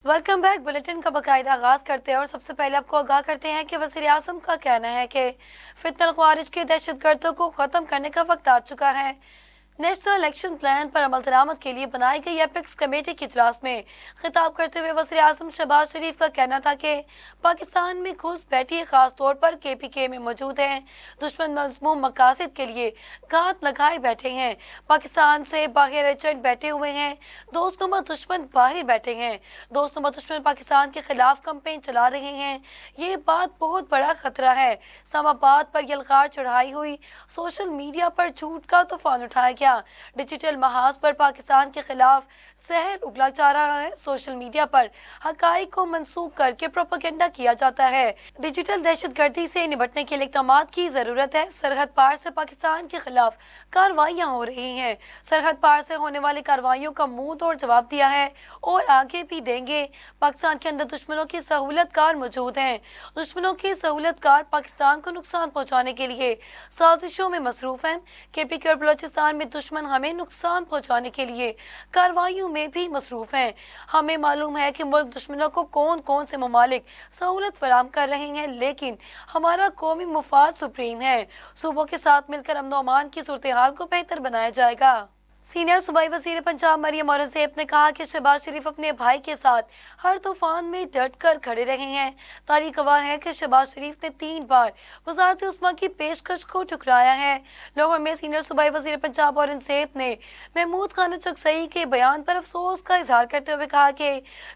Welcome back. Bulletin का बाकायदा आगाज करते हैं और सबसे पहले आपको आगाह करते हैं कि वज़ीर आज़म का कहना है कि फितनल ख्वारिज की दहशतगर्दों को ख़त्म करने का वक्त आ चुका है। नेशनल इलेक्शन प्लान पर अमल दरामद के लिए बनाई गई एपिक्स कमेटी के इजलास में खिताब करते हुए वज़ीर आज़म शहबाज शरीफ का कहना था कि पाकिस्तान में घुस बैठी खास तौर पर KPK में मौजूद हैं। दुश्मन मज़मूम मकासद के लिए घात लगाए बैठे हैं। पाकिस्तान से बाहर एजेंट बैठे हुए हैं। दोस्तनुमा दुश्मन बाहर बैठे हैं। दोस्तनुमा दुश्मन पाकिस्तान के खिलाफ कैंपेन चला रहे हैं। ये बात बहुत बड़ा खतरा है। इस्लामाबाद पर यलगार चढ़ाई हुई, सोशल मीडिया पर झूठ का तूफान उठाया गया। डिजिटल महाज पर पाकिस्तान के खिलाफ जहर उगला जा रहा है। सोशल मीडिया पर हकाइक को मंसूब करके प्रोपेगेंडा किया जाता है। डिजिटल दहशतगर्दी से निपटने के लिए इक़दाम की जरूरत है। सरहद पार से पाकिस्तान के खिलाफ कार्रवाइयां हो रही हैं। सरहद पार से होने वाली कार्रवाइयों का मुंह तोड़ जवाब दिया है और आगे भी देंगे। पाकिस्तान के अंदर दुश्मनों की सहूलतकार मौजूद हैं। दुश्मनों की सहूलतकार पाकिस्तान को नुकसान पहुंचाने के लिए साजिशों में मसरूफ हैं। KPK और बलोचिस्तान में दुश्मन हमें नुकसान पहुंचाने के लिए कार्रवाइयों में भी मसरूफ हैं। हमें मालूम है कि मुल्क दुश्मनों को कौन कौन से ममालिक सहूलत फराम कर रहे हैं, लेकिन हमारा कौमी मुफाद सुप्रीम है। सूबों के साथ मिलकर अमन और अमान की सूरत हाल को बेहतर बनाया जाएगा। सीनियर सूबाई वज़ीर पंजाब मरियम औरंगज़ेब ने कहा कि शहबाज शरीफ अपने भाई के साथ हर तूफान में डट कर खड़े रहे हैं। तारीख गवाह है कि शहबाज शरीफ ने 3 बार वज़ारत उस्मा की पेशकश को ठुकराया है। लोगों में सीनियर सूबाई वज़ीर पंजाब औरंगज़ेब ने महमूद खान चकसई के बयान पर अफसोस का इजहार करते हुए कहा कि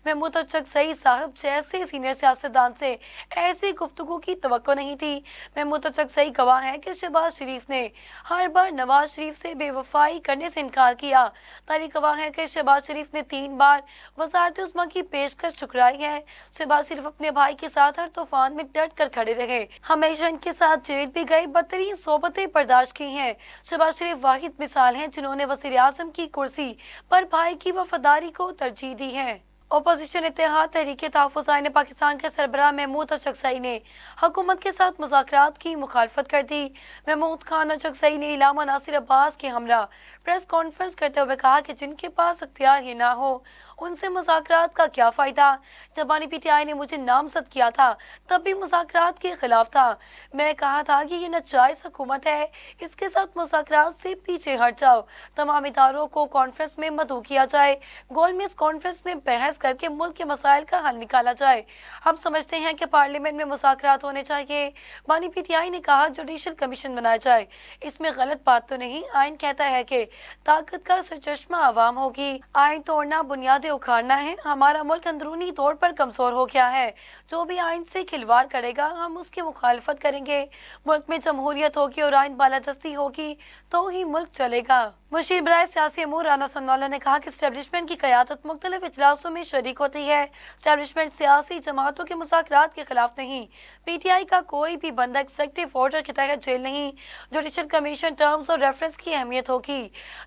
महमूद चकसई साहब जैसे सीनियर सियासतदान से ऐसी गुफ्तगू की तवक्को नहीं थी। महमूद चकसई गवाह है कि शहबाज शरीफ ने हर बार नवाज शरीफ से बेवफाई करने से इनकार किया। तारीख गवाह है कि शहबाज शरीफ ने 3 बार वज़ारत उस्मा की पेशकश ठुकराई है। शहबाज शरीफ अपने भाई के साथ हर तूफान में डट कर खड़े रहे, हमेशा इनके साथ जेल भी गए, बदतरीन सोबतें बर्दाश्त की हैं। शहबाज शरीफ वाहिद मिसाल हैं जिन्होंने वज़ीर आज़म की कुर्सी पर भाई की वफादारी को तरजीह दी है। अपोजिशन इत्तेहाद तहरीक तहफ़्फ़ुज़ आईन पाकिस्तान के सरबराह महमूद चकसई ने हुकूमत के साथ मुज़ाकरात की मुखालफत कर दी। महमूद खान चकसई ने इलामा नासिर अब्बास के हमरा प्रेस कॉन्फ्रेंस करते हुए कहा कि जिनके पास अख्तियार ही ना हो उनसे मुज़ाकरात का क्या फ़ायदा। जब PTI ने मुझे नामज़द किया था तब भी मुज़ाकरात के खिलाफ था। मैं कहा था कि ये नाजायज़ हुकूमत है, इसके साथ मुज़ाकरात से पीछे हट जाओ। तमाम इदारों को कॉन्फ्रेंस में मदऊ किया जाए, गोलमेज कॉन्फ्रेंस में बहस करके मुल्क के मसाइल का हल निकाला जाए। हम समझते हैं कि पार्लियामेंट में मुज़ाकरात होने चाहिए। PTI ने कहा जुडिशल कमीशन बनाया जाए, इसमें गलत बात तो नहीं। आइन कहता है कि ताकत का सरचश्मा आवाम होगी। आइन तोड़ना बुनियादें उखाड़ना है। हमारा मुल्क अंदरूनी तौर पर कमजोर हो गया है। जो भी आइन से खिलवाड़ करेगा हम उसकी मुखालफत करेंगे। मुल्क में जमहूरियत होगी और आइन बालादस्ती होगी तो ही मुल्क चलेगा। मुशीर बराए सियासी अमूर राना सन्नाउल्लाह ने कहा कि एस्टेब्लिशमेंट की क़यादत मुख्तलिफ इजलासों में शरीक होती है। एस्टेब्लिशमेंट सियासी जमातों के मुज़ाकरात के खिलाफ नहीं। PTI का कोई भी बंदा एग्जीक्यूटिव ऑर्डर के तहत जेल नहीं। जुडिशल कमीशन टर्म्स और रेफरेंस की अहमियत होगी।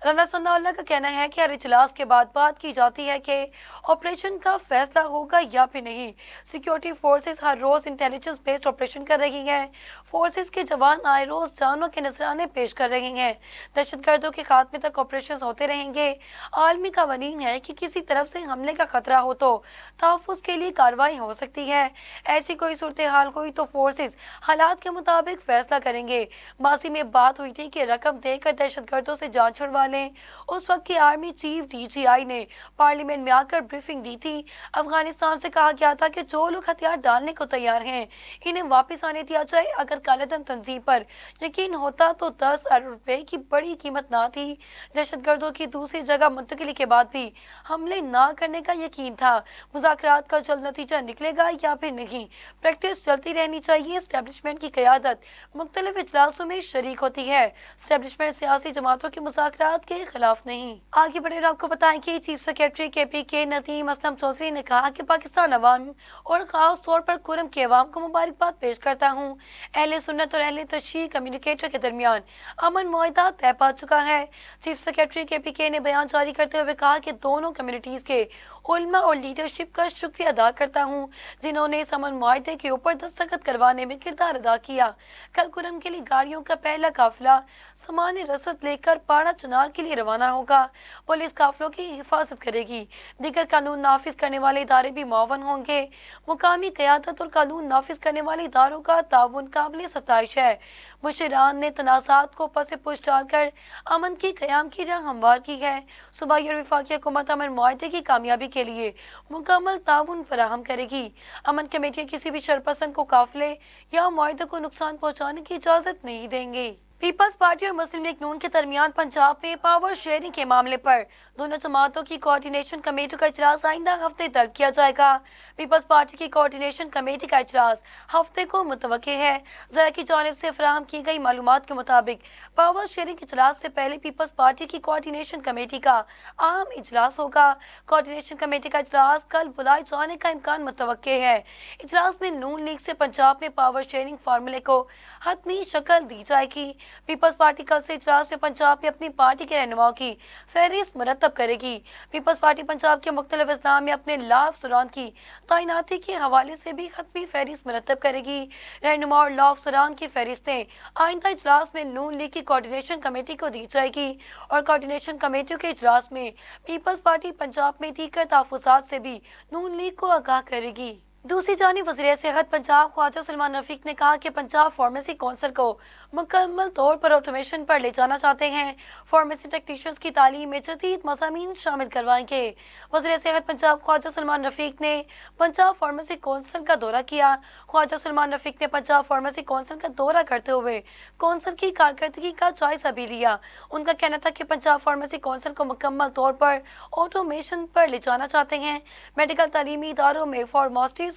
राना सन्नाउल्लाह का कहना है कि हर इजलास के बाद बात की जाती है कि ऑपरेशन का फैसला होगा या फिर नहीं। सिक्योरिटी फोर्सेस हर रोज इंटेलिजेंस बेस्ड ऑपरेशन कर रही हैं। फोर्सेस के जवान आए रोज जानों के नजराने पेश कर रहे हैं। दहशतगर्दों के खात्मे तक ऑपरेशन होते रहेंगे। आलमी कानून है कि किसी तरफ से हमले का खतरा हो तो तहफ़्फ़ुज़ के लिए कार्रवाई हो सकती है। ऐसी कोई सूरत हाल हुई तो फोर्सेस हालात के मुताबिक फैसला करेंगे। माजी में बात हुई थी कि रकम देकर दहशतगर्दों से जान छुड़वा लें। उस वक्त की आर्मी चीफ DGI ने पार्लियामेंट में आकर ब्रीफिंग दी थी। अफगानिस्तान से कहा गया था कि जो लोग हथियार डालने को तैयार हैं इन्हें वापस आने दिया जाए। अगर कालेदम तंजीम पर यकीन होता तो 10 अरब रुपए की बड़ी कीमत ना थी। दहशतगर्दों की दूसरी जगह मुंतकिली के बाद भी हमले ना करने का यकीन था। मुज़ाकरात का जल्द नतीजा निकलेगा या फिर नहीं, प्रैक्टिस चलती रहनी चाहिए। एस्टेब्लिशमेंट की क़यादत मुख्तलिफ इजलासों में शरीक होती है। एस्टेब्लिशमेंट सियासी जमातों के मुज़ाकरात के खिलाफ नहीं। आगे बढ़े आपको बताएं कि chief secretary KPK Nadeem Aslam Chaudhry ने कहा कि पाकिस्तान अवाम और ख़ास तौर पर कुरम के अवाम को मुबारकबाद पेश करता हूँ। अहले सुन्नत और अहले तशरीह कम्युनिकेटर के दरमियान अमन मुआहदा तय पा चुका है। चीफ सेक्रेटरी KPK ने बयान जारी करते हुए कहा कि दोनों कम्युनिटीज़ के उलमा और लीडरशिप का शुक्रिया अदा करता हूँ जिन्होंने इस अमन मुआहदे के ऊपर दस्तखत करवाने में किरदार अदा किया। कल कुरम के लिए गाड़ियों का पहला काफिला सामान्य रसद लेकर पाड़ा चुनार के लिए रवाना होगा। पुलिस काफिलों की हिफाजत करेगी। दीगर कानून नाफिज करने वाले इदारे भी मुआवन होंगे। मुकामी क़यादत और कानून नाफिज करने वाले इदारों का ताउन काबिल सताइश है। मुशीरान ने तनाज़ात को पस पुश डालकर अमन के क़याम की राह हमवार की है। सूबाई और वफाकी हुकूमत अमन मुआहदे की कामयाबी के लिए मुकम्मल ताउन फराहम करेगी। अमन कमेटियाँ किसी भी शरपसंद को काफिले या मुआहदे को नुकसान पहुँचाने की इजाज़त नहीं देंगे। पीपल्स पार्टी और मुस्लिम लीग नून के दरमियान पंजाब में पावर शेयरिंग के मामले पर दोनों जमातों की कोऑर्डिनेशन कमेटी का इजलास आइंदा हफ्ते तलब किया जाएगा। पीपल्स पार्टी की कोऑर्डिनेशन कमेटी का इजलास हफ्ते को मुतवक्के है। ज़रा की जानिब से फराहम की गई मालूमात के मुताबिक पावर शेयरिंग इजलास से पहले पीपल्स पार्टी की कोऑर्डिनेशन कमेटी का अहम इजलास होगा। कोऑर्डिनेशन कमेटी का इजलास कल बुलाए जाने का इम्कान मुतवक्के है। इजलास में नून लीग से पंजाब में पावर शेयरिंग फार्मूले को हतमी शक्ल दी जाएगी। पीपल्स पार्टी कल से इजलास में पंजाब में अपनी पार्टी के रहनुमाओं की फहरिस्त मुरतब करेगी। पीपल्स पार्टी पंजाब के मुख्तलिफ अजला में अपने लाभ सुरान की तैनाती के हवाले से भी खत्मी फहरिस्त मुरतब करेगी। रहनुमा और लाभ सुरान की फहरिस्तें आइंदा इजलास में नून लीग की कोऑर्डिनेशन कमेटी को दी जाएगी और कोऑर्डिनेशन कमेटियों के इजलास में पीपल्स पार्टी पंजाब में दीगर तहफ़्फ़ुज़ात से भी नून लीग को आगाह करेगी। दूसरी जानिब वज़ीर सेहत पंजाब ख्वाजा सलमान रफीक ने कहा कि पंजाब फार्मेसी कौंसिल को मुकम्मल तौर पर ऑटोमेशन पर ले जाना चाहते हैं। फार्मेसी टेक्नीशियंस की तालीम में जदीद मज़ामीन शामिल करवाएंगे। वज़ीर सेहत पंजाब ख्वाजा सलमान रफीक ने पंजाब फार्मेसी कौंसिल का दौरा किया। ख्वाजा सलमान रफीक ने पंजाब फार्मेसी कौंसिल का दौरा करते हुए कौंसिल की कारकर्दगी का जायजा भी लिया। उनका कहना था कि पंजाब फार्मेसी कौंसिल को मुकम्मल तौर पर ऑटोमेशन पर ले जाना चाहते हैं। मेडिकल तालीमी इदारों में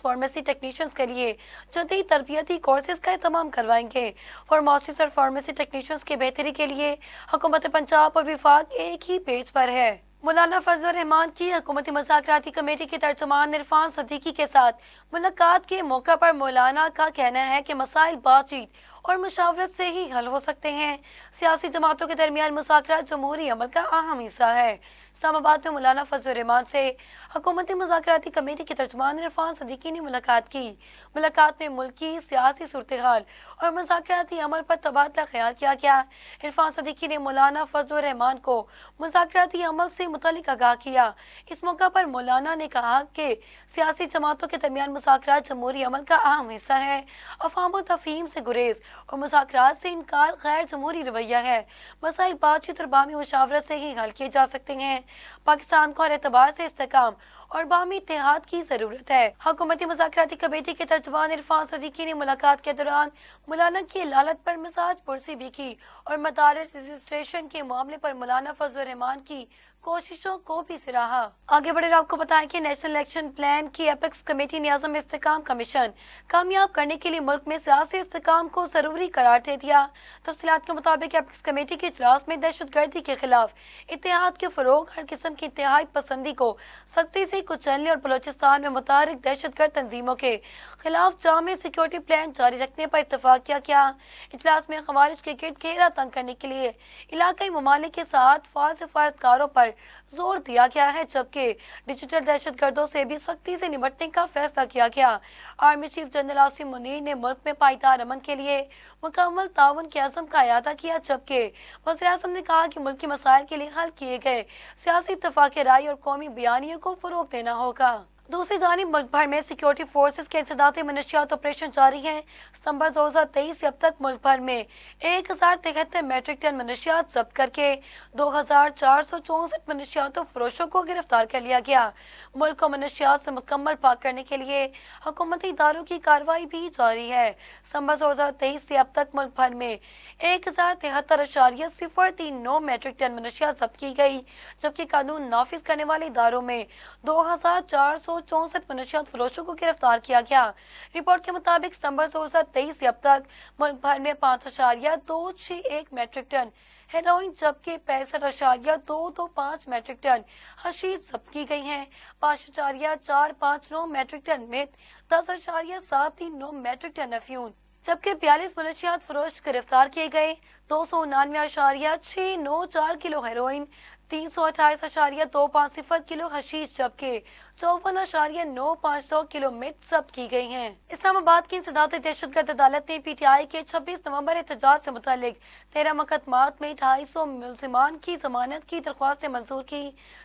फार्मेसी टेक्नीशियंस के लिए जदीद तरबियती कोर्सेज का एहतमाम करवाएंगे। फार्मासिस्ट और फार्मेसी टेक्नीशियंस की बेहतरी के लिए हुकूमत पंजाब और विफाक एक ही पेज पर है। मौलाना फजल रहमान की हुकूमती मुज़ाकराती कमेटी के तर्जुमान इरफान सदीकी के साथ मुलाकात के मौका पर मौलाना का कहना है कि मसाइल बातचीत और मुशावरत से ही हल हो सकते हैं। सियासी जमातों के दरमियान मुज़ाकरात जमहूरी अमल का अहम हिस्सा है। इस्लामाबाद में मौलाना फजल रहमान से हुकूमती मुज़ाकराती कमेटी के तर्जुमान इरफान सदीकी ने मुलाकात की। मुलाकात में मुल्की सियासी सूरत हाल और मुज़ाकराती अमल पर तबादला ख्याल किया गया। इरफान सदीकी ने मौलाना फजल रहमान को मुज़ाकराती अमल से मुतल्लिक आगाह किया। इस मौका पर मौलाना ने कहा कि सियासी जमातों के दरमियान मुज़ाकरात जमहूरी अमल का अहम हिस्सा है। अफ़हाम व तफ़हीम से गुरेज और मुज़ाकरात से इनकार गैर जमहूरी रवैया है। मसाइल बातचीत और बामी मुशावरत से ही हल किए जा सकते हैं। पाकिस्तान को हर एतबार से इस्तेकाम और बामी इत्तेहाद की जरूरत है। हुकूमती मुज़ाकराती कमेटी के तर्जुमान इरफान सदीकी ने मुलाकात के दौरान मौलाना की लालत पर मिजाज पुरसी भी की और मदारिस रजिस्ट्रेशन के मामले पर मौलाना फजल रहमान की कोशिशों को भी सराहा। आगे बढ़े आपको बताएं कि नेशनल इलेक्शन प्लान की एपेक्स कमेटी ने आज़म इस्तेकाम कमीशन कामयाब करने के लिए मुल्क में सियासी इस्तेकाम को जरूरी करार दे दिया। तफसीलात के मुताबिक एपेक्स कमेटी के इजलास में दहशतगर्दी के खिलाफ इत्तेहाद के फरोग, हर किस्म की इंतहाई पसंदी को सख्ती से कुचलने और बलोचिस्तान में मुतारिक दहशतगर्द तंजीमों के खिलाफ जामे सिक्योरिटी प्लान जारी रखने पर इत्तफाक किया गया। इजलास में खवारिज के गिर्द घेरा तंग करने के लिए इलाकाई ममालिक के साथ फाल सफारतकारों पर जोर दिया गया है, जबकि डिजिटल दहशतगर्दों से भी सख्ती से निपटने का फैसला किया गया। Army chief general Asim Munir ने मुल्क में पायदार अमन के लिए मुकम्मल ताउन के अज़म का अयादा किया, जबकि वज़ीर-ए-आज़म ने कहा कि मुल्क के मसाइल के लिए हल किए गए सियासी इत्तफाक राय और कौमी बयानियों को फरोग देना होगा। दूसरी जानिब मुल्क भर में सिक्योरिटी फोर्सेस के इंसदादी मनशियात ऑपरेशन जारी हैं। सितंबर 2023 से अब तक मुल्क भर में 1073 मेट्रिक टन मनशियात जब्त करके 2464 मनशियात फरोशों को गिरफ्तार कर लिया गया। मुल्क को मनशियात से मुकम्मल पाक करने के लिए हुकूमती इदारों की कार्रवाई भी जारी है। सितंबर 2023 से अब तक मुल्क भर में 1073.039 मेट्रिक टन मनशियात जब्त की गई, जबकि कानून नाफिज करने वाले इदारों में 2464 मनशियात फरोशों को गिरफ्तार किया गया। रिपोर्ट के मुताबिक सितंबर 2023 से अब तक मुल्क भर में 5.261 मेट्रिक टन हेरोइन जबकि 65.225 मेट्रिक टन हशीश जब्त की गई हैं। 5.459 metric ton meth, 10.739 metric ton अफ्यून जबकि 42 मनशियात फरोश गिरफ्तार किए गए। 299.694 किलो हेरोइन, 328.250 किलो हशीश जबकि 54.952 किलो मिर्च जब्त की गई हैं। इस्लामाबाद की इंसदाद दहशतगर्द अदालत ने PTI के 26 नवंबर एहतजाज से मुतालिक 13 मुकदमात में 250 मुलजिमान की जमानत की दरख्वास्तें मंजूर की,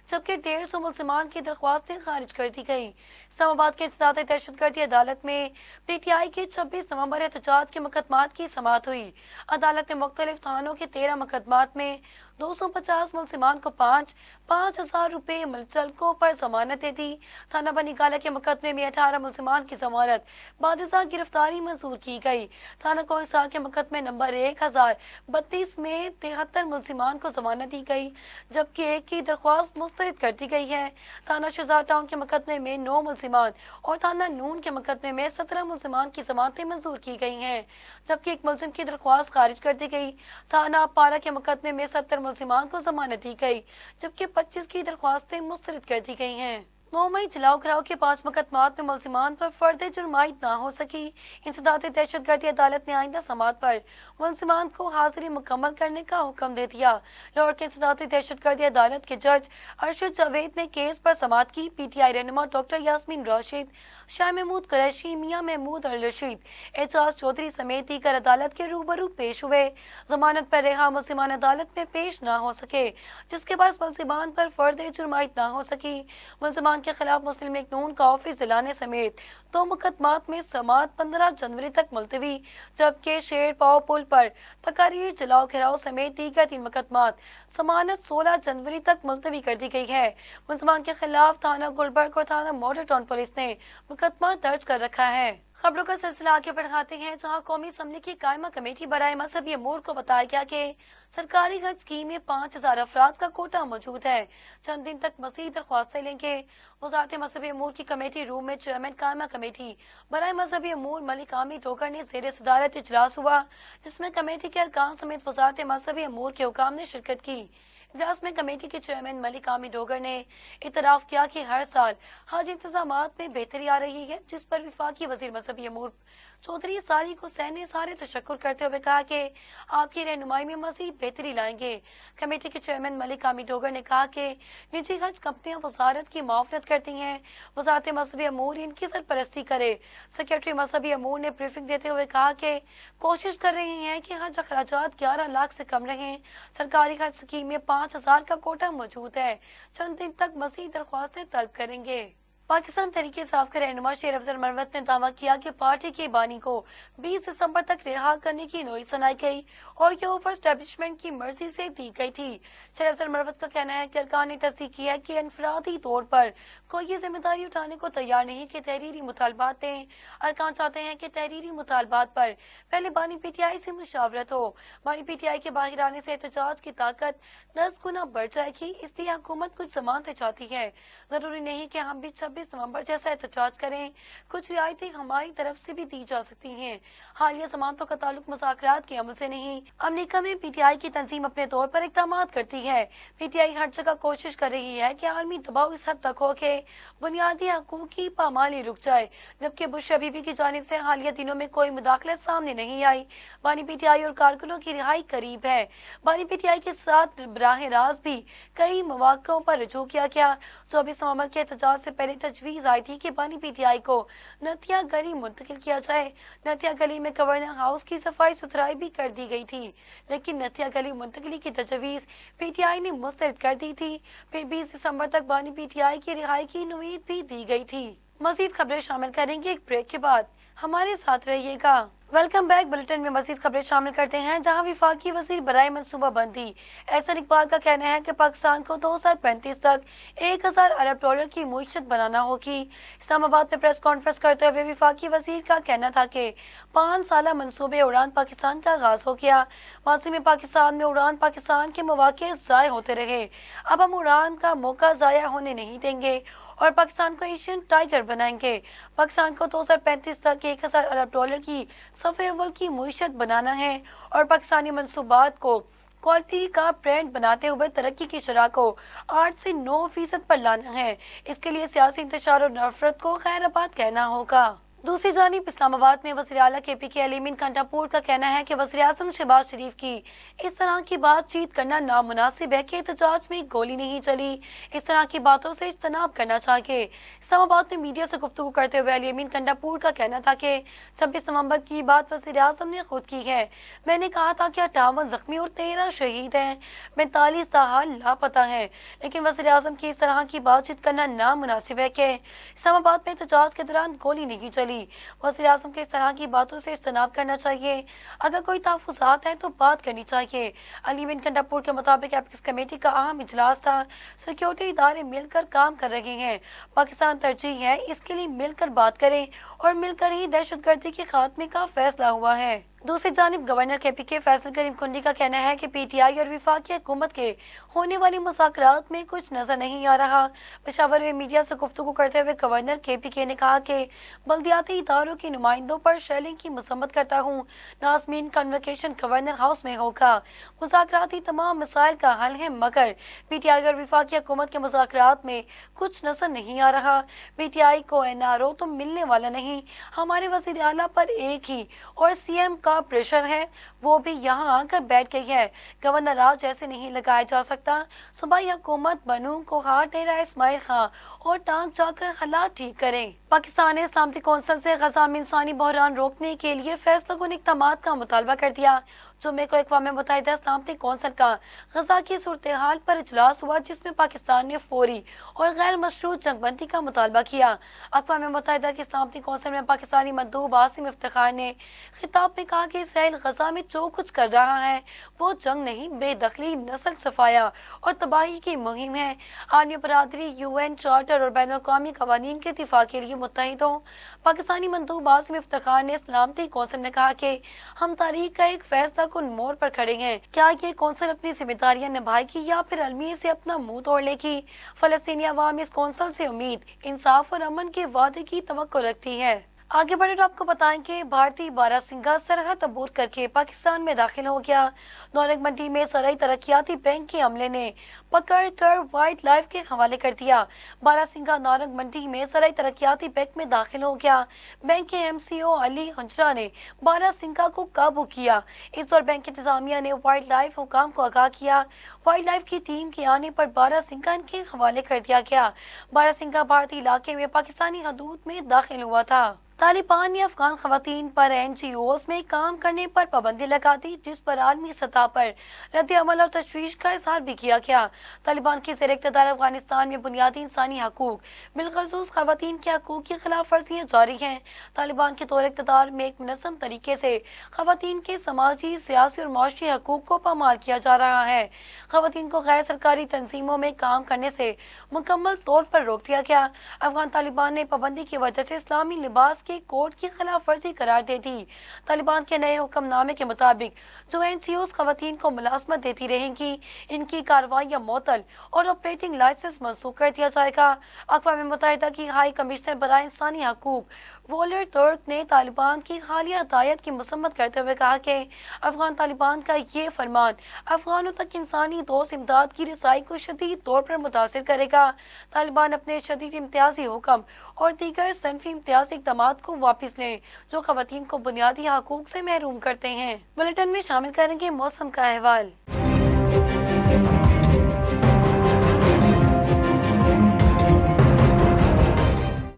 जबकि 150 मुलजिमान की दरख्वास्तें खारिज कर दी गई। इस्लामाबाद के इंसदाद दहशतगर्दी अदालत में PTI के 26 नवंबर एहतजाज के मुकदमात की समाअत हुई। अदालत ने मुख्तलिफ थानों के 13 मुकदमात में 250 मुलजिमान को 5,000 रुपए मुलचलकों पर जमानत दे दी। थाना बनी गाला के मुकदमे में 18 मुलजिमान की जमानत बादिसा गिरफ्तारी मंजूर की गई। थाना कोहिसार के मुकदमे नंबर 1032 में 73 मुलजिमान को जमानत दी गई, जबकि एक की दरख्वास्त मुस्तरद कर दी गई है। थाना शहजाद टाउन के मुकदमे में 9 मुलजिमान और थाना नून के मुकदमे में 17 मुलजिमान की जमानतें मंजूर की गई हैं, जबकि एक मुलजिम की दरख्वास्त खारिज कर दी गई। थाना पारा के मुकदमे में 70 मुलजिमान को जमानत दी गई, जबकि 25 की दरख्वास्तें मुस्तरद कर दी गई हैं। 9 मई जलाओ घराव के 5 मुकदमात में मुलजिमान पर फर्द जुर्म आयद न हो सकी। इंसदाद दहशतगर्दी अदालत ने आइंदा समाअत पर मुलजिमान को हाजिरी मुकम्मल करने का हुक्म दे दिया। लाहौर के इंसदाद दहशतगर्दी अदालत के जज अरशद जावेद ने केस पर समाअत की। PTI रहनुमा डॉक्टर यास्मीन राशिद, शाह महमूद कुरैशी, मियां महमूद अल रशीद, एजाज चौधरी समेत दीगर अदालत के रूबरू पेश हुए। जमानत पर रिहा मुलजिमान अदालत में पेश न हो सके, जिसके बाद मुलजिमान पर फर्द जुर्म आयद न हो सकी। मुलजिमान के खिलाफ मुस्लिम लीग नून का ऑफिस जलाने समेत 2 मुकदमात में समाअत 15 जनवरी तक मुलतवी, जबकि शेर पाव पुल पर तकारीर जलाओ घिराव समेत दीगर 3 मुकदमात जमानत 16 जनवरी तक मुलतवी कर दी गई है। मुलजिमान के खिलाफ थाना गुलबर्ग और थाना मॉडल टाउन पुलिस ने मुकदमा दर्ज कर रखा है। खबरों का सिलसिला आगे बढ़ाते हैं, जहां कौमी असम्बली की कायमा कमेटी बराए मजहबी अमूर को बताया गया कि सरकारी हज स्कीम में 5,000 अफराद का कोटा मौजूद है। चंद दिन तक मज़ीद दरख्वास्तें लेंगे। वज़ारत मजहबी अमूर की कमेटी रूम में चेयरमैन कायमा कमेटी बराए मजहबी अमूर मलिक आमिर डोगर ने ज़ेर सदारत इजलास हुआ, जिसमें कमेटी के अरकान समेत वज़ारत मजहबी अमूर के हुकाम ने शिरकत की। इजलास में कमेटी के चेयरमैन मलिक आमिर डोगर ने इतराफ़ किया कि हर साल हज इंतजामात में बेहतरी आ रही है, जिस पर वफाकी वज़ीर मजहबी अमूर चौधरी साली हुसैन ने सारे तशक्कुर करते हुए कहा कि आपकी रहनुमाई में मज़ीद बेहतरी लाएंगे। कमेटी के चेयरमैन मलिक आमिर डोगर ने कहा कि निजी हज कंपनियां वजारत की मुआवनत करती हैं, वजारत मजहबी अमूर इनकी सरपरस्ती करे। सेक्रेटरी मजहबी अमूर ने ब्रीफिंग देते हुए कहा कि कोशिश कर रही हैं कि हज अखराजात 11 लाख से कम रहें। सरकारी हज स्कीम में 5,000 का कोटा मौजूद है। चंद दिन तक मज़ीद दरख्वास्तें तलब करेंगे। पाकिस्तान तहरीक इंसाफ के रहनुमा शेर अफजल मरवत ने दावा किया कि पार्टी के बानी को 20 दिसंबर तक रिहा करने की नोटिस सुनाई गई और ये ऑफर एस्टेब्लिशमेंट की मर्जी से दी गई थी। शेर अफजल मरवत का कहना है कि अरकान ने तस्दीक की है कि इनफरादी तौर पर कोई ये जिम्मेदारी उठाने को तैयार नहीं कि तहरीरी मुतालबात दें। अरकान चाहते हैं कि तहरीरी मुतालबात पर पहले बानी PTI से मुशावरत हो। बानी PTI के बाहर आने से एहतजाज की ताकत 10 गुना बढ़ जाएगी, इसलिए हुकूमत कुछ जमानतें चाहती है। जरूरी नहीं कि हम भी 26 नवंबर जैसा एहतजाज करें, कुछ रियायतें हमारी तरफ से भी दी जा सकती हैं। हालिया जमानतों का ताल्लुक मुज़ाकरात के अमल से नहीं। अमेरिका में PTI की तंजीम अपने तौर पर इक़दाम करती है। PTI हर जगह कोशिश कर रही है कि आलमी दबाव इस हद तक हो कि बुनियादी हकूक़ की पामाली रुक जाए, जबकि बुश हबीबी की जानिब से हालिया दिनों में कोई मुदाखलत सामने नहीं आई। बानी PTI और कारकुनों की रिहाई करीब है। बानी PTI के साथ बराह रास्त भी कई मौक़ों पर रजू किया गया। 24 नवंबर के एहतजाज से पहले तजवीज़ आई थी कि बानी PTI को नतिया गली मुंतकिल किया जाए। नतिया गली में गवर्नर हाउस की सफाई सुथराई भी कर दी गई थी, लेकिन नतिया गली मुंतकिली की तजवीज़ PTI ने मुस्तरद कर दी थी। फिर 20 दिसंबर तक बानी PTI की रिहाई की उम्मीद भी दी गई थी। मजीद खबरें शामिल करेंगे एक ब्रेक के बाद, हमारे साथ रहिएगा। Welcome back. बुलेटिन में मजीद खबरें शामिल करते हैं, जहां विफाकी वजीर बराए मनसूबाबंदी एहसन इकबाल का कहना है कि पाकिस्तान को 2035 तक 1,000 अरब डॉलर की मुईशत बनाना होगी। इस्लामाबाद में प्रेस कॉन्फ्रेंस करते हुए विफाकी वजीर का कहना था कि 5 साला मनसूबे उड़ान पाकिस्तान का आगाज हो गया। माजी में पाकिस्तान में उड़ान पाकिस्तान के मौके ज़ाय होते रहे, अब हम उड़ान का मौका ज़ाया होने नहीं देंगे और पाकिस्तान को एशियन टाइगर बनाएंगे। पाकिस्तान को 2035 तक 1,000 अरब डॉलर की सफ़े अव्वल की मुईशत बनाना है और पाकिस्तानी मनसूबात को क्वालिटी का ब्रांड बनाते हुए तरक्की की शरह को 8 से 9% पर लाना है। इसके लिए सियासी इंतशार और नफरत को खैराबाद कहना होगा। दूसरी जानिब इस्लामाबाद में वज़ीर आला KPK अलीमीन कंटापुर का कहना है कि वज़ीर आज़म शहबाज शरीफ की इस तरह की बातचीत करना नामुनासिब है कि एहतजाज में गोली नहीं चली। इस तरह की बातों से इज्तनाब करना चाहिए। इस्लामाबाद में मीडिया से गुफ्तगू करते हुए अलीमीन कंटापुर का कहना था कि 26 नवंबर की बात वज़ीर आज़म ने खुद की है। मैंने कहा था कि 58 जख्मी और 13 शहीद हैं, 45 ताहाल लापता हैं, लेकिन वज़ीर आज़म की इस तरह की बातचीत करना नामुनासिब है कि इस्लामाबाद में एहतजाज के दौरान गोली नहीं चली। वज़ीर आज़म के इस तरह की बातों से इज्तनाब करना चाहिए। अगर कोई तहफ़्फ़ुज़ात हैं तो बात करनी चाहिए। अलीमीन कंटापुर के मुताबिक एपिक्स कमेटी का अहम इजलास था। सिक्योरिटी इदारे मिलकर काम कर रहे हैं। पाकिस्तान तरजीह है इसके लिए मिलकर बात करें और मिलकर ही दहशतगर्दी के खात्मे का फैसला हुआ है। दूसरी जानिब गवर्नर KPK फैसल करीम कुंडी का कहना है कि PTI और वफाकी हुकूमत के होने वाली मुज़ाकरात में कुछ नजर नहीं आ रहा। पेशावर में मीडिया से गुफ्तगू करते हुए गवर्नर KPK ने कहा कि बल्दियाती इदारों के नुमाइंदों पर शेलिंग की मसम्मत करता हूँ। नाज़मीन कन्वोकेशन गवर्नर हाउस में होगा। मुज़ाकराती तमाम मसाइल का हल है, मगर PTI और वफाकी हुकूमत के मुज़ाकरात में कुछ नजर नहीं आ रहा। PTI को NRO तो मिलने वाला नहीं। हमारे वज़ीर आला पर एक ही और CM का प्रेशर है, वो भी यहाँ आकर बैठ गई है। गवर्नर राज जैसे नहीं लगाया जा सकता। सूबाई हुकूमत बनू को हाथ डेरा इस्माइल खां और टांग जाकर हालात ठीक करें। पाकिस्तान ने सलामती कौंसिल से गजा में इंसानी बहरान रोकने के लिए फैसला कुन इक़दामात का मुतालबा कर दिया। जुम्मे को अक़वाम मुत्तहिदा सलामती कौंसिल का गजा की सूरत हाल पर इजलास हुआ, जिसमें पाकिस्तान ने फौरी और गैर मशरूत जंगबंदी का मुतालबा किया। अक़वाम मुत्तहिदा की सलामती कौंसिल में पाकिस्तानी मंदूब आसिम इफ्तिखार ने खिताब में कहा कि इसराइल गजा में जो कुछ कर रहा है वो जंग नहीं, बेदखली, नस्ल सफाया और तबाही की मुहिम है। आलमी बरादरी UN चार्टर और बैनुल अक़वामी क़वानीन के दिफा के लिए मुत्तहिद हो। पाकिस्तानी मंदूब आसिम इफ्तिखार ने सलामती कौंसिल में कहा कि हम तारीख का एक फैसला कुन मोड़ पर खड़े हैं। क्या ये कौंसिल अपनी जिम्मेदारियां निभाएगी या फिर अलमी से अपना मुंह तोड़ लेगी? फलस्तीनी अवाम इस कौंसिल से उम्मीद, इंसाफ और अमन के वादे की तवक्को रखती है। आगे बढ़े तो आपको बताएं कि भारतीय बारासिंगा सरहद अबूर करके पाकिस्तान में दाखिल हो गया। नौरंग मंडी में सराई तरक्याती बैंक के अमले ने पकड़ कर वाइल्ड लाइफ के हवाले कर दिया। बारासिंगा नौरंग मंडी में सराई तरक्याती बैंक में दाखिल हो गया। बैंक के MCO अली हंजरा ने बारासिंगा को काबू किया। इस दौर बैंक इंतजामिया ने वाइल्ड लाइफ हुकाम को आगाह किया। वाइल्ड लाइफ की टीम के आने पर बारासिंगा इनके हवाले कर दिया गया। बारासिंगा भारतीय इलाके में पाकिस्तानी हदूद में दाखिल हुआ था। तालिबान ने अफगान खवातीन पर NGOs में काम करने पर पाबंदी लगा दी, जिस पर आलमी सतह पर रद्द-ए-अमल और तशवीश का इजहार भी किया गया। तालिबान के ज़ेर इक़्तिदार अफगानिस्तान में बुनियादी इंसानी हकूक, बिलखसूस खवातीन के हकूक की खिलाफ वर्जियाँ जारी हैं। तालिबान के दौर इक़्तिदार में एक मुनज़्ज़म तरीके से खवातीन के समाजी, सियासी और माशी हकूक को पामाल किया जा रहा है। खवातीन को गैर सरकारी तंजीमों में काम करने से मुकम्मल तौर पर रोक दिया गया। अफगान तालिबान ने पाबंदी की वजह से इस्लामी लिबास के कोड की खिलाफ वर्जी करार दे दी। तालिबान के नए हुक्मनामे के मुताबिक जो NGOs खवातीन को मुलाजमत देती रहेंगी, इनकी कार्रवाई मअतल और ऑपरेटिंग लाइसेंस मंसूख कर दिया जाएगा। अक़वाम मुत्तहिदा की हाई कमिश्नर बराए इंसानी हकूक वोलर तुर्क ने तालिबान की हालिया हदायत की मसम्मत करते हुए कहा कि अफगान तालिबान का ये फरमान अफगानों तक इंसानी दोस्त इमदाद की रसाई को शदीद तौर पर मुतासिर करेगा। तालिबान अपने शदीद इम्तियाजी हुक्म और दीगर सनफी इम्तियाजी इक़दामात को वापस लें जो खवातीन को बुनियादी हकूक से महरूम करते हैं। बुलेटिन में शामिल करेंगे मौसम का अहवाल।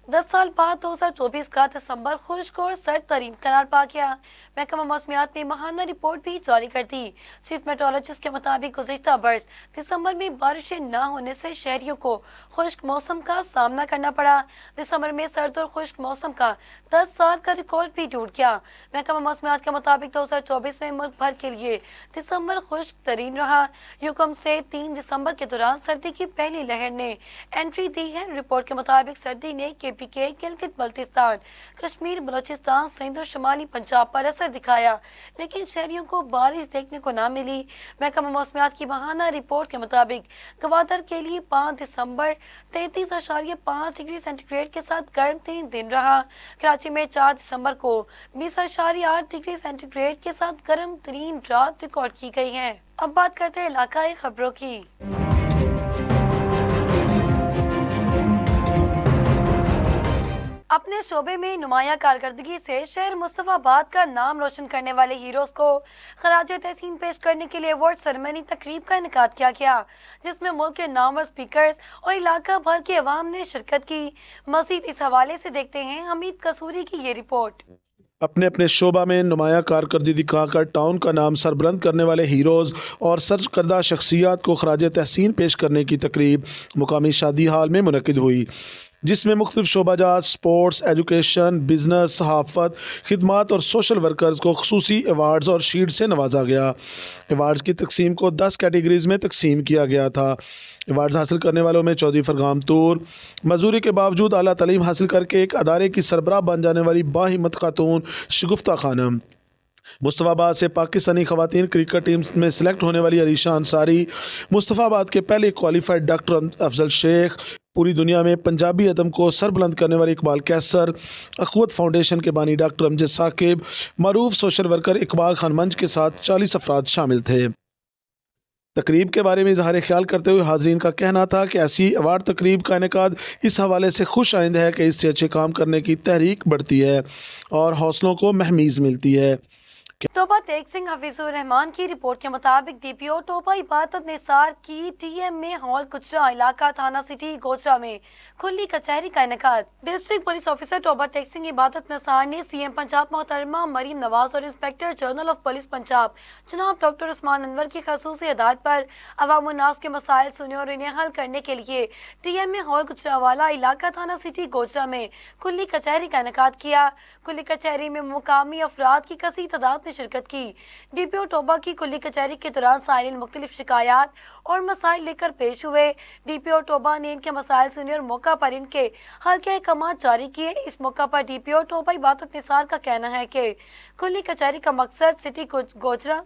10 साल बाद 2024 का दिसंबर खुश्क और सर्द तरीन करार पा गया। महकमा मौसमियात ने माहाना रिपोर्ट भी जारी कर दी। चीफ मेट्रोलॉजिस्ट के मुताबिक गुज़िश्ता बरस दिसंबर में बारिशें न होने से शहरियों को खुश्क मौसम का सामना करना पड़ा। दिसंबर में सर्द और खुश्क मौसम का 10 साल का रिकॉर्ड भी टूट गया। महकमा मौसमियात के मुताबिक 2024 में मुल्क भर के लिए दिसंबर खुश्क तरीन रहा। युकम से 3 दिसंबर के दौरान सर्दी की पहली लहर ने एंट्री दी है। रिपोर्ट के मुताबिक सर्दी ने KPK, गिलगित बल्तिस्तान, कश्मीर, बलोचिस्तान, सिंध और शुमाली पंजाब पर असर दिखाया, लेकिन शहरियों को बारिश देखने को न मिली। महकमा मौसमियात की माहाना रिपोर्ट के मुताबिक गवादर के लिए 5 दिसंबर 33.5 डिग्री सेंटीग्रेड के साथ गर्म तरीन दिन रहा। कराची में 4 दिसंबर को 20.8 डिग्री सेंटीग्रेड के साथ गर्म तरीन रात रिकॉर्ड की गई है। अब बात करते हैं इलाकाई खबरों की। اپنے شعبے میں نمایاں کارکردگی سے شہر مصطفیٰ آباد کا نام روشن کرنے والے ہیروز کو خراج تحسین پیش کرنے کے لیے ایوارڈ سرمنی تقریب کا انعقاد کیا گیا، جس میں ملک کے نامور اسپیکرز اور علاقہ بھر کے عوام نے شرکت کی۔ مزید اس حوالے سے دیکھتے ہیں حمید قصوری کی یہ رپورٹ۔ اپنے اپنے شعبہ میں نمایاں کارکردگی دکھا کر ٹاؤن کا نام سربلند کرنے والے ہیروز اور سرکردہ شخصیات کو خراج تحسین پیش کرنے کی تقریب مقامی شادی ہال میں منعقد ہوئی، جس میں مختلف شعبہ جات، سپورٹس، ایجوکیشن، بزنس، صحافت، خدمات اور سوشل ورکرز کو خصوصی ایوارڈز اور شیلڈ سے نوازا گیا۔ ایوارڈز کی تقسیم کو 10 کیٹیگریز میں تقسیم کیا گیا تھا۔ ایوارڈز حاصل کرنے والوں میں چودھری فرغام طور، مزدوری کے باوجود اعلیٰ تعلیم حاصل کر کے ایک ادارے کی سربراہ بن جانے والی باہمت خاتون شگفتہ خانم، مصطفیٰ آباد سے پاکستانی خواتین کرکٹ ٹیم میں سلیکٹ ہونے والی علیشہ انصاری، مصطفیٰ آباد کے پہلے کوالیفائڈ ڈاکٹر افضل شیخ، پوری دنیا میں پنجابی ادب کو سربلند کرنے والے اقبال کیسر، اخوت فاؤنڈیشن کے بانی ڈاکٹر امجد ثاقب، معروف سوشل ورکر اقبال خان منج کے ساتھ 40 افراد شامل تھے۔ تقریب کے بارے میں اظہار خیال کرتے ہوئے حاضرین کا کہنا تھا کہ ایسی ایوارڈ تقریب کا انعقاد اس حوالے سے خوش آئند ہے کہ اس سے اچھے کام کرنے کی تحریک بڑھتی ہے اور حوصلوں کو مہمیز ملتی ہے۔ توبہ ٹیک سنگھ حفیظ الرحمان کی رپورٹ کے مطابق ڈی پی او توبہ عبادت نثار کی ٹی ایم میں ہال کچرا علاقہ تھانہ سٹی گوجرا میں کھلی کچہری کا انعقاد۔ ڈسٹرکٹ پولیس آفیسر توبہ ٹیک سنگھ عبادت نثار نے سی ایم پنجاب محترمہ مریم نواز اور inspector general of police Punjab جناب ڈاکٹر عثمان انور کی خصوصی ہدایت پر عوام الناس کے مسائل سنے اور انہیں حل کرنے کے لیے ٹی ایم میں ہال کچرا والا علاقہ تھانہ سٹی گوجرا میں کھلی کچہری کا انعقاد کیا۔ کھلی کچہری میں مقامی افراد کی کثیر تعداد نے شرکت کی۔ ڈی پی او توبہ کی کھلی کچہری کے دوران سائلین مختلف شکایات اور مسائل لے کر پیش ہوئے۔ ڈی پی او توبہ نے ان کے مسائل سنے اور موقع پر ان کے حل کے احکامات جاری کیے۔ اس موقع پر ڈی پی او توبہ عبادت نثار کا کہنا ہے کہ کھلی کچہری کا مقصد سٹی گوجرا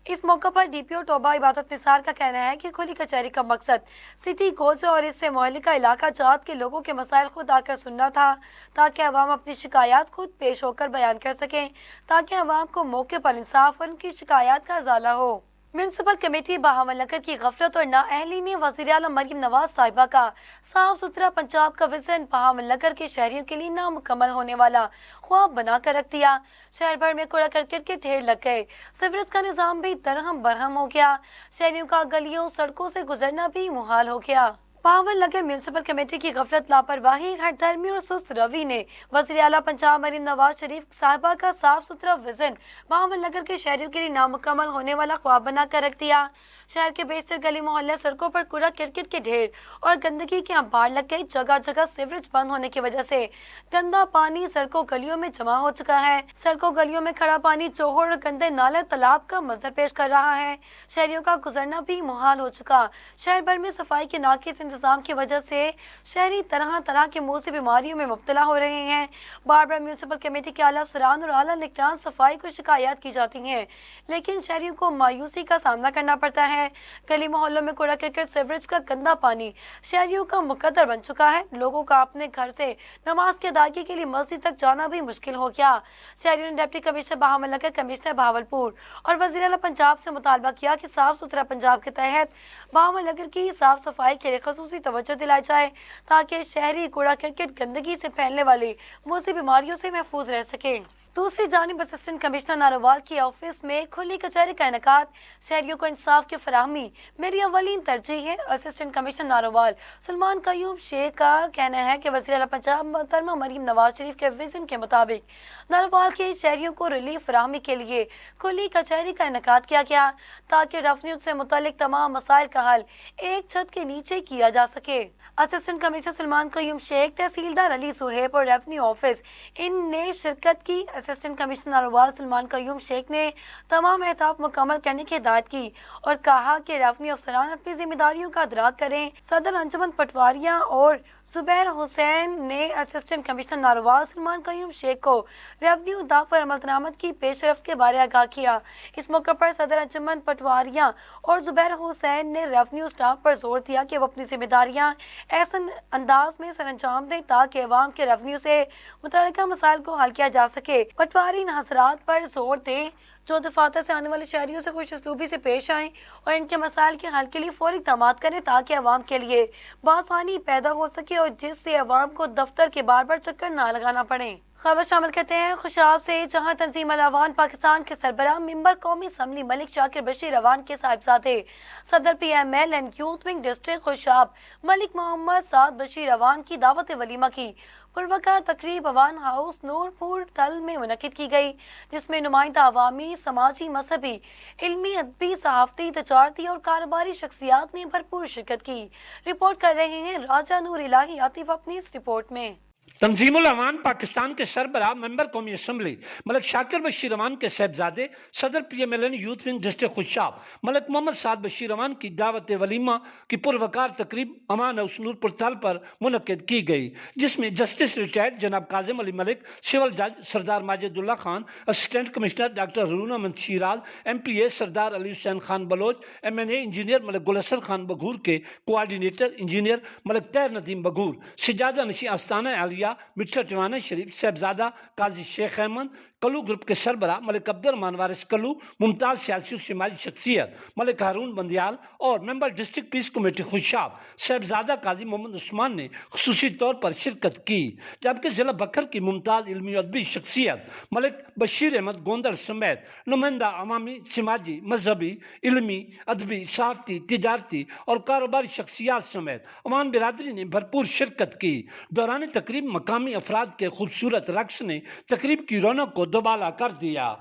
اس موقع پر ڈی پی او توبہ عبادت نثار کا کہنا ہے کہ کھلی کچہری کا مقصد سٹی گوجرا اور اس سے متعلقہ علاقہ جات کے لوگوں کے مسائل خود آ کر سننا تھا، تاکہ عوام اپنی شکایات خود پیش ہو کر بیان کر سکیں، تاکہ عوام کو موقع پر انصاف اور ان کی شکایات کا ازالہ ہو۔ میونسپل کمیٹی بہاول نگر کی غفلت اور نااہلی نے وزیر اعلیٰ مریم نواز صاحبہ کا صاف ستھرا پنجاب کا وژن بہاول نگر کے شہریوں کے لیے نامکمل ہونے والا خواب بنا کر رکھ دیا۔ شہر بھر میں کوڑا کرکٹ کے ڈھیر لگ گئے، سیوریج کا نظام بھی درہم برہم ہو گیا، شہریوں کا گلیوں سڑکوں سے گزرنا بھی محال ہو گیا۔ بہاول نگر میونسپل کمیٹی کی غفلت، لاپرواہی، ہٹ دھرمی اور سست روی نے وزیر اعلیٰ پنجاب مریم نواز شریف صاحبہ کا صاف ستھرا وژن بہاول نگر کے شہریوں کے لیے نامکمل ہونے والا خواب بنا کر رکھ دیا۔ شہر کے بیشتر گلی محلے سڑکوں پر کوڑا کرکٹ کے ڈھیر اور گندگی کے انبار لگ گئے۔ جگہ جگہ سیوریج بند ہونے کی وجہ سے گندا پانی سڑکوں گلیوں میں جمع ہو چکا ہے۔ سڑکوں گلیوں میں کھڑا پانی چوہر اور گندے نالے تالاب کا منظر پیش کر رہا ہے۔ شہریوں کا گزرنا بھی محال ہو چکا۔ شہر بھر میں صفائی کے ناقص انتظام کی وجہ سے شہری طرح طرح کی موذی بیماریوں میں مبتلا ہو رہے ہیں۔ بار بار میونسپل کمیٹی کے اعلیٰ افسران اور اعلیٰ نگران صفائی کو شکایات کی جاتی ہیں، لیکن شہریوں کو مایوسی کا سامنا کرنا پڑتا ہے۔ گلی محلوں میں کوڑا کرکٹ، سیوریج کا گندا پانی شہریوں کا مقدر بن چکا ہے۔ لوگوں کا اپنے گھر سے نماز کی ادائیگی کے لیے مسجد تک جانا بھی مشکل ہو گیا۔ شہریوں نے deputy commissioner Bahawal Nagar, commissioner Bahawalpur اور وزیر اعلیٰ پنجاب سے مطالبہ کیا کہ صاف ستھرا پنجاب کے تحت بہاول نگر کی صاف صفائی کے لیے خصوصی توجہ دلائی جائے، تاکہ شہری کوڑا کرکٹ گندگی سے پھیلنے والی موذی بیماریوں سے محفوظ رہ سکیں۔ دوسری جانب اسسٹنٹ کمشنر ناروال کی آفس میں کھلی کچہری کا انعقاد۔ شہریوں کو انصاف کی فراہمی میری اولین ترجیح ہے۔ اسسٹنٹ کمشنر ناروال سلمان قیوم شیخ کا کہنا ہے کہ وزیر اعلیٰ پنجاب محترمہ مریم نواز شریف کے وژن کے مطابق ناروال کے شہریوں کو ریلیف فراہمی کے لیے کھلی کچہری کا انعقاد کیا گیا، تاکہ ریونیو سے متعلق تمام مسائل کا حل ایک چھت کے نیچے کیا جا سکے۔ اسسٹنٹ کمشنر سلمان قیوم شیخ، تحصیلدار علی سہیب اور ریونیو آفس ان نے شرکت کی۔ اسسٹنٹ کمشنر ناروال سلمان قیوم شیخ نے تمام اہداف مکمل کرنے کی ہدایت کی اور کہا کہ ریونیو افسران اپنی ذمہ داریوں کا ادراک کریں۔ صدر انجمن پٹواریاں اور زبیر حسین نے اسسٹنٹ کمشنر ناروال سلمان قیوم شیخ کو ریونیو اہداف پر عمل درآمد کی پیش رفت کے بارے آگاہ کیا۔ اس موقع پر صدر انجمن پٹواریاں اور زبیر حسین نے ریونیو اسٹاف پر زور دیا کہ وہ اپنی ذمہ داریاں ایسے انداز میں سر انجام دیں تاکہ عوام کے ریونیو سے متعلقہ مسائل کو حل کیا جا سکے۔ پٹواری ان حضرات پر زور دے جو دفاتر سے آنے والے شہریوں سے خوش اسلوبی سے پیش آئیں اور ان کے مسائل کے حل کے لیے فوری اقدامات کریں تاکہ عوام کے لیے بآسانی پیدا ہو سکے اور جس سے عوام کو دفتر کے بار بار چکر نہ لگانا پڑے۔ خبر شامل کرتے ہیں خوشاب سے، جہاں تنظیم الاعوان پاکستان کے سربراہ ممبر قومی اسمبلی ملک شاکر بشیر اعوان کے صاحبزادے صدر P M L N youth wing district Khushab Malik Muhammad Saad Bashir Awan کی دعوت ولیمہ کی پروقار تقریب اعوان ہاؤس نور پور تل میں منعقد کی گئی، جس میں نمائندہ عوامی، سماجی، مذہبی، علمی، ادبی، صحافتی، تجارتی اور کاروباری شخصیات نے بھرپور شرکت کی۔ رپورٹ کر رہے ہیں راجہ نور الہی عاطف اپنی اس رپورٹ میں۔ تنظیم الاعوان پاکستان کے سربراہ ممبر قومی اسمبلی ملک شاکر بشیر اعوان کے صاحبزادے صدر P M L N youth wing district Khushab Malik Muhammad Saad Bashir Awan کی دعوت ولیمہ کی پروقار تقریب اعوان ہاؤس نور پور تل پر منعقد کی گئی، جس میں جسٹس ریٹائرڈ جناب کاظم علی ملک، سول جج Sardar Majidullah Khan, assistant commissioner doctor Haroon Ahmed Shiraz, M P A Sardar Ali Hussain Khan Baloch, M N A engineer Malik Gul Hassan Khan Bhagor کے کوآرڈینیٹر انجینئر ملک طاہر ندیم بگھور، سجادہ نشین آستانہ عالیہ مٹھا ٹیوانہ شریف صاحبزادہ قاضی شیخ احمد، کلو گروپ کے سربراہ ملک عبد الرحمان وارث کلو، ممتاز سیاسی و سماجی شخصیت ملک ہارون بندیال اور ممبر ڈسٹرکٹ پیس کمیٹی خوشاب صاحبزادہ قاضی محمد عثمان نے خصوصی طور پر شرکت کی، جبکہ ضلع بکر کی ممتاز علمی و ادبی شخصیت ملک بشیر احمد گوندر سمیت نمائندہ عوامی، سماجی، مذہبی، علمی، ادبی، صحافتی، تجارتی اور کاروباری شخصیات سمیت عوام برادری نے بھرپور شرکت کی۔ دوران تقریب مقامی افراد کے خوبصورت رقص نے تقریب کی رونق کو دوبالا کر دیا۔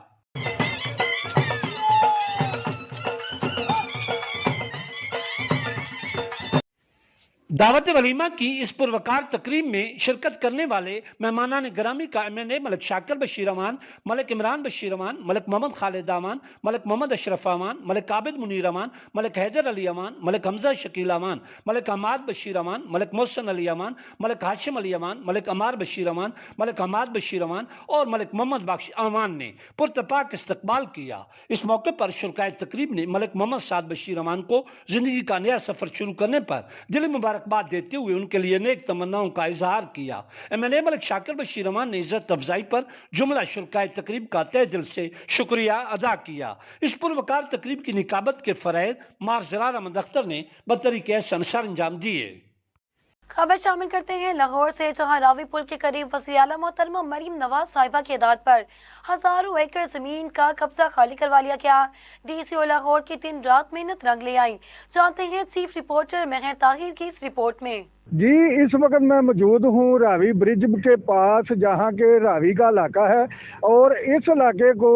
دعوت ولیمہ کی اس پروقار تقریب میں شرکت کرنے والے مہمانان گرامی کا ایم این اے ملک شاکر بشیر اعوان، ملک عمران بشیر اعوان، ملک محمد خالد اعوان، ملک محمد اشرف اعوان، ملک عابد منیر اعوان، ملک حیدر علی اعوان، ملک حمزہ شکیل اعوان، ملک حماد بشیر اعوان، ملک محسن علی اعوان، ملک ہاشم علی اعوان، ملک عمار بشیر اعوان، ملک حماد بشیر اعوان اور ملک محمد بخش اعوان نے پرتپاک استقبال کیا۔ اس موقع پر شرکائے تقریب نے ملک محمد سعد بشیر اعوان کو زندگی کا نیا سفر شروع کرنے پر دلی مبارکباد دیتے ہوئے ان کے لیے نیک تمناؤں کا اظہار کیا۔ ایم این اے ملک شاکر بشیر اعوان نے عزت افزائی پر جملہ شرکائے تقریب کا تہ دل سے شکریہ ادا کیا۔ اس پروقار تقریب کی نقابت کے فرائض مارزرار احمد اختر نے بطریق احسن سر انجام دیے۔ خبر شامل کرتے ہیں لاہور سے، جہاں راوی پل کے قریب وزیر اعلیٰ محترمہ مریم نواز صاحبہ کی ہدایت پر ہزاروں ایکڑ زمین کا قبضہ خالی کروا لیا گیا۔ ڈی سی او لاہور کی دن رات محنت رنگ لے آئی۔ جانتے ہیں چیف رپورٹر مہر طاہر کی اس رپورٹ میں۔ جی اس وقت میں موجود ہوں راوی برج کے پاس، جہاں کے راوی کا علاقہ ہے، اور اس علاقے کو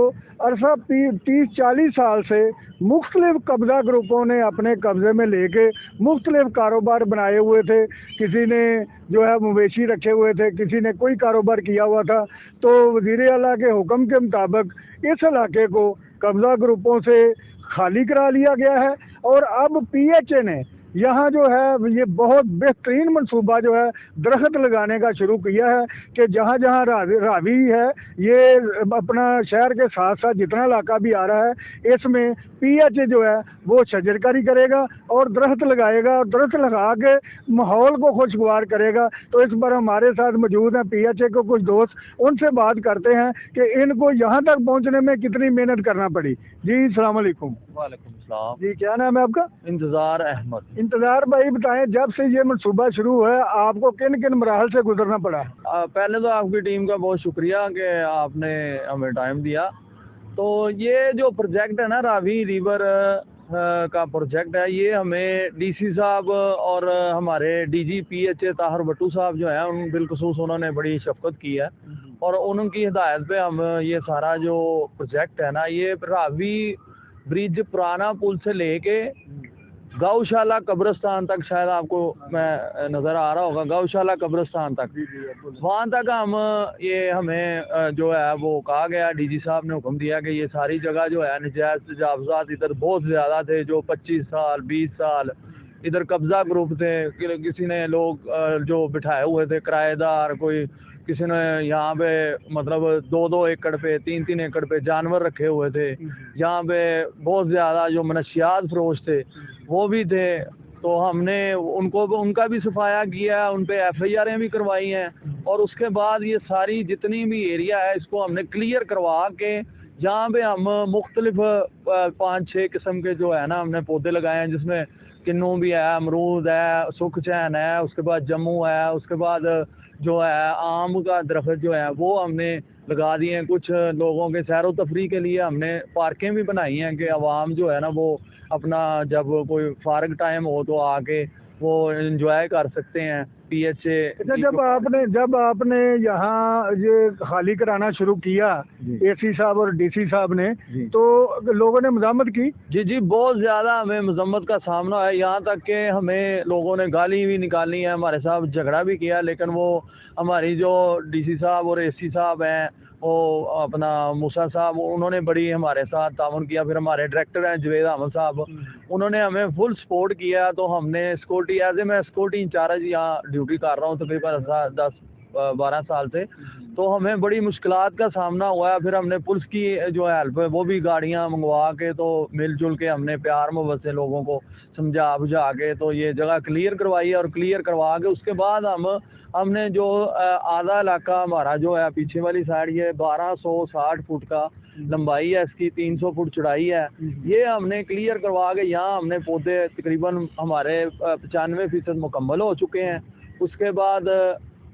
عرصہ 30-40 سال سے مختلف قبضہ گروپوں نے اپنے قبضے میں لے کے مختلف کاروبار بنائے ہوئے تھے۔ کسی نے جو ہے مویشی رکھے ہوئے تھے، کسی نے کوئی کاروبار کیا ہوا تھا۔ تو وزیر اعلیٰ کے حکم کے مطابق اس علاقے کو قبضہ گروپوں سے خالی کرا لیا گیا ہے، اور اب پی ایچ اے نے یہاں جو ہے یہ بہت بہترین منصوبہ جو ہے درخت لگانے کا شروع کیا ہے، کہ جہاں جہاں راوی ہے، یہ اپنا شہر کے ساتھ ساتھ جتنا علاقہ بھی آ رہا ہے، اس میں پی ایچ اے جو ہے وہ شجرکاری کرے گا اور درخت لگائے گا، اور درخت لگا کے ماحول کو خوشگوار کرے گا۔ تو اس پر ہمارے ساتھ موجود ہیں پی ایچ اے کو کچھ دوست، ان سے بات کرتے ہیں کہ ان کو یہاں تک پہنچنے میں کتنی محنت کرنا پڑی۔ جی السلام علیکم۔ وعلیکم السلام جی کیا نام ہے آپ کا؟ انتظار احمد۔ انتظار بھائی بتائیں، جب سے یہ منصوبہ شروع ہوا ہے آپ کو کن کن مراحل سے گزرنا پڑا؟ پہلے تو آپ کی ٹیم کا بہت شکریہ کہ آپ نے ہمیں ٹائم دیا۔ تو یہ جو پروجیکٹ ہے نا، راوی ریور کا پروجیکٹ ہے، یہ ہمیں ڈی سی صاحب اور ہمارے D G P H A Tahir Bhutto صاحب جو ہیں، بالخصوص انہوں نے بڑی شفقت کی ہے، اور ان کی ہدایت پہ ہم یہ سارا جو پروجیکٹ ہے نا، یہ راوی برج پرانا پل سے لے کے گاؤشالہ قبرستان تک، شاید آپ کو میں نظر آ رہا ہوگا، گاؤشالہ قبرستان تک، وہاں تک ہم یہ ہمیں جو ہے وہ کہا گیا، ڈی جی صاحب نے حکم دیا کہ یہ ساری جگہ جو ہے نجائز تجاوزات ادھر بہت زیادہ تھے، جو 25 سال 20 سال ادھر قبضہ گروپ تھے، کسی نے لوگ جو بٹھائے ہوئے تھے کرایہ دار، کوئی کسی نے یہاں پہ مطلب 2-2 ایکڑ پہ 3-3 ایکڑ پہ جانور رکھے ہوئے تھے، یہاں پہ بہت زیادہ جو منشیات فروش تھے وہ بھی تھے۔ تو ہم نے ان کا بھی صفایا کیا، ان پہ ایف آئی آریں بھی کروائی ہیں، اور اس کے بعد یہ ساری جتنی بھی ایریا ہے اس کو ہم نے کلیئر کروا کے जहाँ पे हम मुख्तलिफ 5-6 किस्म के जो है ना हमने पौधे लगाए हैं, जिसमें किन्नू भी है, अमरूद है, सुख चैन है, उसके बाद जम्मू है, उसके बाद जो है आम का दरख्त जो है वो हमने लगा दिए हैं। कुछ लोगों के सैर व तफरी के लिए हमने पार्कें भी बनाई हैं कि आवाम जो है ना वो अपना जब कोई फारग टाइम हो तो आके वो एंजॉय कर सकते हैं। PHA अच्छा, जब आपने यहाँ ये खाली कराना शुरू किया AC साहब और DC साहब ने, तो लोगों ने मज़म्मत की? जी बहुत ज्यादा हमें मजम्मत का सामना है, यहाँ तक कि हमें लोगों ने गाली भी निकाली है, हमारे साथ झगड़ा भी किया, लेकिन वो हमारी जो DC साहब और AC साहब हैं, वो अपना मूसा साहब, उन्होंने बड़ी हमारे साथ ताउन किया। फिर हमारे डायरेक्टर हैं जुवेद अहमद साहब, उन्होंने हमें फुल सपोर्ट किया। तो हमने सिक्योरिटी एज ए मैं सिक्योरिटी इंचार्ज यहाँ ड्यूटी कर रहा हूँ तकरीबन 10-12 साल से, तो हमें बड़ी मुश्किलात का सामना हुआ है। फिर हमने पुलिस की जो हेल्प है वो भी गाड़ियाँ मंगवा के तो मिलजुल के हमने प्यार मोहब्बत से लोगों को समझा बुझा के तो ये जगह क्लियर करवाई है, और क्लियर करवा के उसके बाद हमने जो आधा इलाका हमारा जो है पीछे वाली साइड, ये 1260 फुट का लंबाई है इसकी, 300 फुट चौड़ाई है, ये हमने क्लियर करवा के यहाँ हमने पौधे तकरीबन हमारे 95% मुकम्मल हो चुके हैं। उसके बाद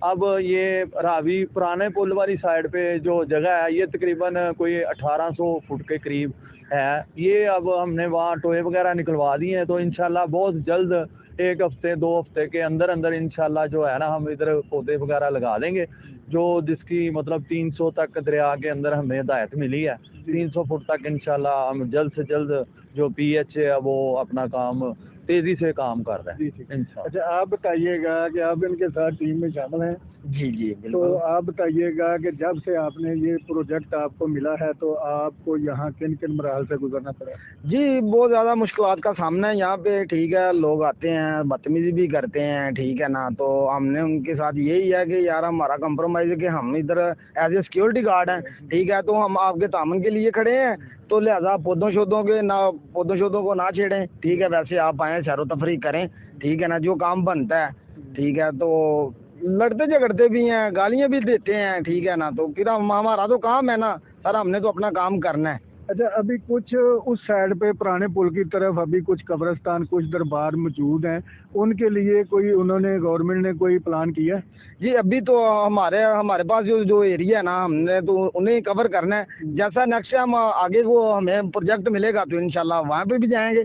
अब ये रावी पुराने पुल वाली साइड पे जो जगह है ये तकरीबन कोई 1800 फुट के करीब है, ये अब हमने वहाँ टोए वगैरह निकलवा दिए हैं। तो इंशाल्लाह बहुत जल्द 1 हफ्ते 2 हफ्ते के अंदर अंदर इंशाल्लाह जो है ना हम इधर पौधे वगैरह लगा देंगे, जो जिसकी मतलब 300 तक दरिया के अंदर हमें हिदायत मिली है। 300 फुट तक इंशाल्लाह हम जल्द से जल्द जो PHA है वो अपना काम तेजी से काम कर रहे हैं इंशाल्लाह। अच्छा, आप बताइएगा कि आप इनके साथ टीम में शामिल हैं? जी तो बिल्कुल। आप बताइएगा कि जब से आपने ये प्रोजेक्ट आपको मिला है तो आपको यहाँ किन किन मराहल से गुजरना पड़ा? जी बहुत ज़्यादा मुश्किलात का सामना है यहाँ पे, ठीक है। लोग आते हैं, बदतमीजी भी करते हैं, ठीक है ना। तो हमने उनके साथ यही है कि यार हमारा कंप्रोमाइज़ है कि हम इधर एज ए सिक्योरिटी गार्ड हैं, ठीक है। तो हम आपके तामन के लिए खड़े हैं, तो लिहाजा पौधों शोधों को ना छेड़ें, ठीक है। वैसे आप आए सैरो तफरी करें, ठीक है ना, जो काम बनता है, ठीक है। तो लड़ते झगड़ते भी हैं, गालियाँ भी देते हैं, ठीक है ना। तो फिर हमारा तो काम है ना सर, हमने तो अपना काम करना है। अच्छा, अभी कुछ उस साइड पे पुराने पुल की तरफ अभी कुछ कब्रिस्तान, कुछ दरबार मौजूद हैं, उनके लिए कोई उन्होंने गवर्नमेंट ने कोई प्लान किया? जी अभी तो हमारे पास जो एरिया है ना, हमने तो उन्हें कवर करना है। जैसा नेक्स्ट हम आगे वो हमें प्रोजेक्ट मिलेगा तो इंशाल्लाह वहाँ पे भी जाएंगे,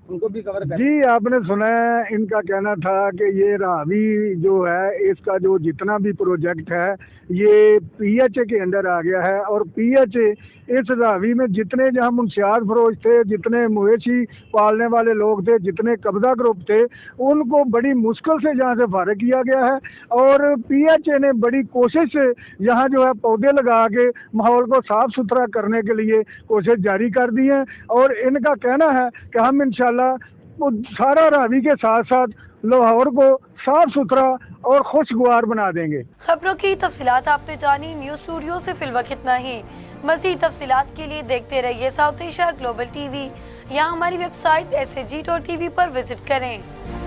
उनको भी कवर करें। जी, आपने सुना है, इनका कहना था कि ये रावी जो है इसका जो जितना भी प्रोजेक्ट है ये PHA के अंदर आ गया है, और PHA इस रावी में जितने जहाँ मुंशियात फरोश थे, जितने मवेशी पालने वाले लोग थे, जितने कब्जा ग्रुप थे, उनको बड़ी मुश्किल से यहाँ से फारिग किया गया है। और PHA ने बड़ी कोशिश से यहाँ जो है पौधे लगा के माहौल को साफ सुथरा करने के लिए कोशिश जारी कर दी है, और इनका कहना है कि हम इंशाल्लाह वो सारा रावी के साथ साथ लाहौर को साफ सुथरा और खुशगवार बना देंगे। खबरों की तफसीलात आपने जानी। न्यूज स्टूडियो से फिलवक्त इतना ही। मज़ीद तफसीलात के लिए देखते रहिए साउथ एशिया ग्लोबल TV। यहाँ हमारी वेबसाइट SAG.TV पर विजिट करें।